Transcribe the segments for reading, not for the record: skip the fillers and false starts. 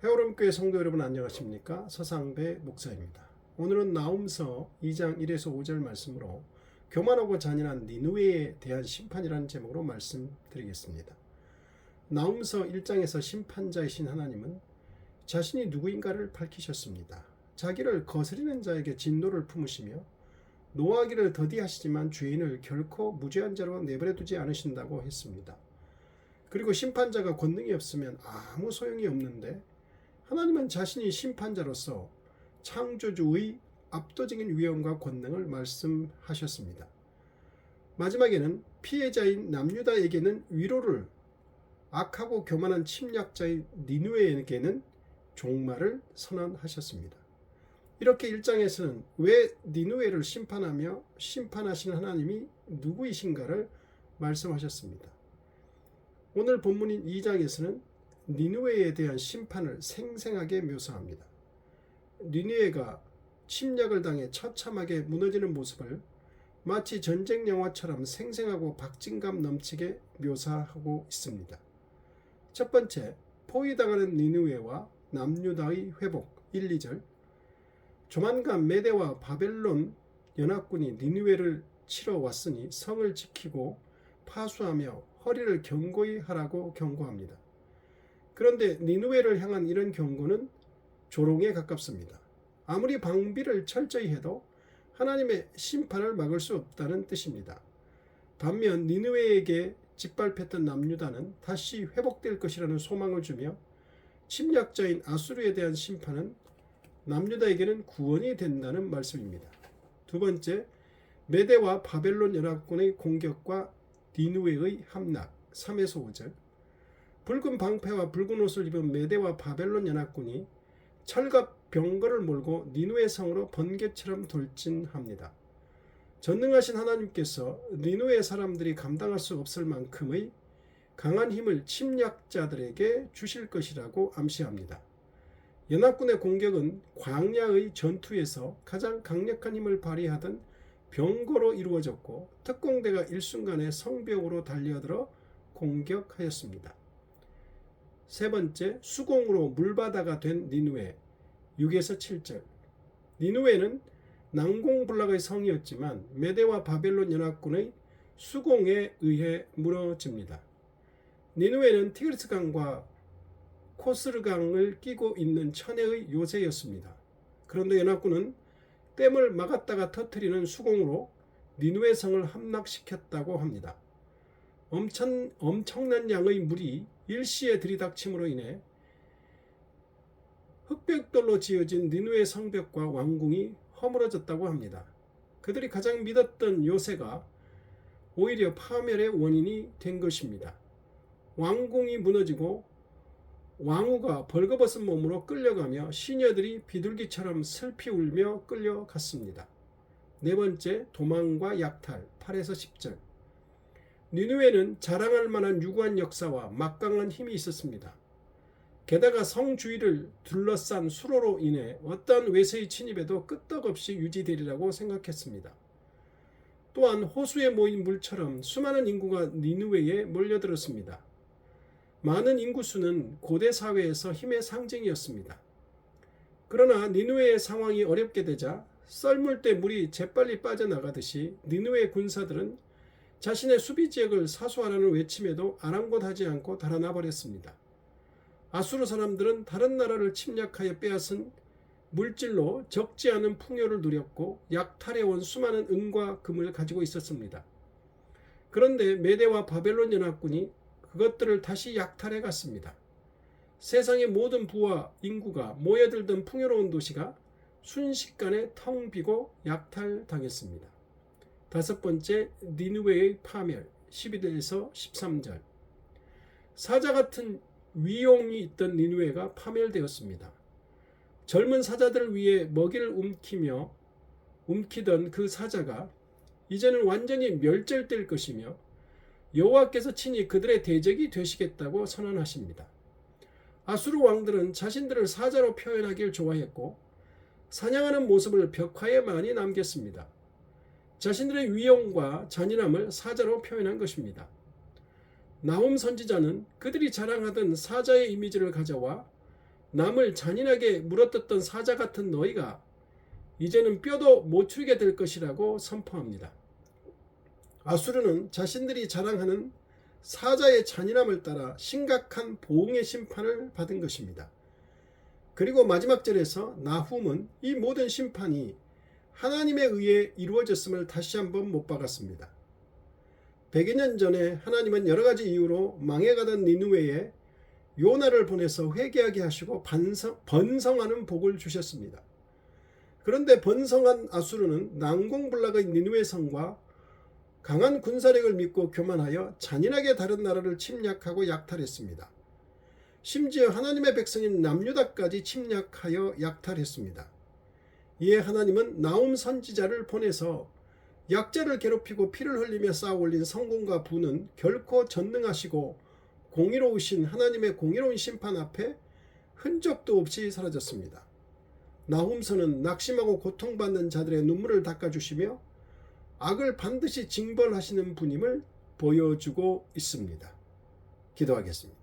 회오름교회 성도 여러분 안녕하십니까? 서상배 목사입니다. 오늘은 나훔서 2장 1에서 5절 말씀으로 교만하고 잔인한 니느웨에 대한 심판이라는 제목으로 말씀드리겠습니다. 나훔서 1장에서 심판자이신 하나님은 자신이 누구인가를 밝히셨습니다. 자기를 거스리는 자에게 진노를 품으시며 노하기를 더디하시지만 죄인을 결코 무죄한 자로 내버려두지 않으신다고 했습니다. 그리고 심판자가 권능이 없으면 아무 소용이 없는데 하나님은 자신이 심판자로서 창조주의 압도적인 위엄과 권능을 말씀하셨습니다. 마지막에는 피해자인 남유다에게는 위로를, 악하고 교만한 침략자인 니느웨에게는 종말을 선언하셨습니다. 이렇게 1장에서는 왜 니느웨를 심판하며 심판하시는 하나님이 누구이신가를 말씀하셨습니다. 오늘 본문인 2장에서는 니느웨에 대한 심판을 생생하게 묘사합니다. 니느웨가 침략을 당해 처참하게 무너지는 모습을 마치 전쟁 영화처럼 생생하고 박진감 넘치게 묘사하고 있습니다. 첫 번째, 포위당하는 니느웨와 남유다의 회복 1, 2절. 조만간 메대와 바벨론 연합군이 니느웨를 치러 왔으니 성을 지키고 파수하며 허리를 견고히 하라고 경고합니다. 그런데 니느웨를 향한 이런 경고는 조롱에 가깝습니다. 아무리 방비를 철저히 해도 하나님의 심판을 막을 수 없다는 뜻입니다. 반면 니느웨에게 짓밟혔던 남유다는 다시 회복될 것이라는 소망을 주며 침략자인 아수르에 대한 심판은 남유다에게는 구원이 된다는 말씀입니다. 두 번째, 메대와 바벨론 연합군의 공격과 니느웨의 함락 3에서 5절. 붉은 방패와 붉은 옷을 입은 메대와 바벨론 연합군이 철갑 병거를 몰고 니느웨 성으로 번개처럼 돌진합니다. 전능하신 하나님께서 니느웨 사람들이 감당할 수 없을 만큼의 강한 힘을 침략자들에게 주실 것이라고 암시합니다. 연합군의 공격은 광야의 전투에서 가장 강력한 힘을 발휘하던 병거로 이루어졌고 특공대가 일순간에 성벽으로 달려들어 공격하였습니다. 세 번째, 수공으로 물바다가 된 니느웨 6에서 7절. 니느웨는 난공불락의 성이었지만 메대와 바벨론 연합군의 수공에 의해 무너집니다. 니느웨는 티그리스강과 코스르강을 끼고 있는 천혜의 요새였습니다. 그런데 연합군은 댐을 막았다가 터뜨리는 수공으로 니느웨 성을 함락시켰다고 합니다. 엄청난 양의 물이 일시에 들이닥침으로 인해 흑백돌로 지어진 니느웨 성벽과 왕궁이 허물어졌다고 합니다. 그들이 가장 믿었던 요새가 오히려 파멸의 원인이 된 것입니다. 왕궁이 무너지고 왕후가 벌거벗은 몸으로 끌려가며 시녀들이 비둘기처럼 슬피 울며 끌려갔습니다. 네 번째, 도망과 약탈 8에서 10절. 니느웨는 자랑할 만한 유구한 역사와 막강한 힘이 있었습니다. 게다가 성 주위를 둘러싼 수로로 인해 어떠한 외세의 침입에도 끄떡없이 유지되리라고 생각했습니다. 또한 호수에 모인 물처럼 수많은 인구가 니느웨에 몰려들었습니다. 많은 인구수는 고대 사회에서 힘의 상징이었습니다. 그러나 니느웨의 상황이 어렵게 되자 썰물 때 물이 재빨리 빠져나가듯이 니느웨 군사들은 자신의 수비 지역을 사수하라는 외침에도 아랑곳하지 않고 달아나 버렸습니다. 아수르 사람들은 다른 나라를 침략하여 빼앗은 물질로 적지 않은 풍요를 누렸고 약탈해온 수많은 은과 금을 가지고 있었습니다. 그런데 메대와 바벨론 연합군이 그것들을 다시 약탈해 갔습니다. 세상의 모든 부와 인구가 모여들던 풍요로운 도시가 순식간에 텅 비고 약탈당했습니다. 다섯 번째, 니느웨의 파멸 12절에서 13절. 사자 같은 위용이 있던 니느웨가 파멸되었습니다. 젊은 사자들을 위해 먹이를 움키던 그 사자가 이제는 완전히 멸절될 것이며 여호와께서 친히 그들의 대적이 되시겠다고 선언하십니다. 아수르 왕들은 자신들을 사자로 표현하길 좋아했고 사냥하는 모습을 벽화에 많이 남겼습니다. 자신들의 위용과 잔인함을 사자로 표현한 것입니다. 나훔 선지자는 그들이 자랑하던 사자의 이미지를 가져와 남을 잔인하게 물어뜯던 사자 같은 너희가 이제는 뼈도 못 추리게 될 것이라고 선포합니다. 아수르는 자신들이 자랑하는 사자의 잔인함을 따라 심각한 보응의 심판을 받은 것입니다. 그리고 마지막 절에서 나훔은 이 모든 심판이 하나님에 의해 이루어졌음을 다시 한번 못 박았습니다. 100여 년 전에 하나님은 여러 가지 이유로 망해가던 니느웨에 요나를 보내서 회개하게 하시고 번성하는 복을 주셨습니다. 그런데 번성한 아수르는 난공불락의 니느웨 성과 강한 군사력을 믿고 교만하여 잔인하게 다른 나라를 침략하고 약탈했습니다. 심지어 하나님의 백성인 남유다까지 침략하여 약탈했습니다. 이에 하나님은 나훔 선지자를 보내서 약자를 괴롭히고 피를 흘리며 쌓아 올린 성공과 부는 결코 전능하시고 공의로우신 하나님의 공의로운 심판 앞에 흔적도 없이 사라졌습니다. 나훔서는 낙심하고 고통받는 자들의 눈물을 닦아주시며 악을 반드시 징벌하시는 분임을 보여주고 있습니다. 기도하겠습니다.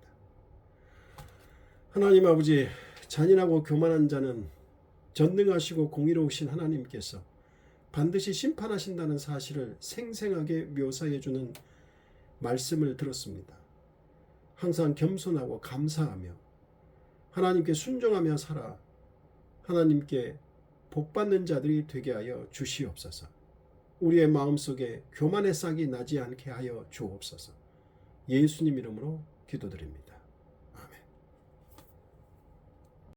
하나님 아버지, 잔인하고 교만한 자는 전능하시고 공의로우신 하나님께서 반드시 심판하신다는 사실을 생생하게 묘사해 주는 말씀을 들었습니다. 항상 겸손하고 감사하며 하나님께 순종하며 살아 하나님께 복받는 자들이 되게 하여 주시옵소서. 우리의 마음속에 교만의 싹이 나지 않게 하여 주옵소서. 예수님 이름으로 기도드립니다.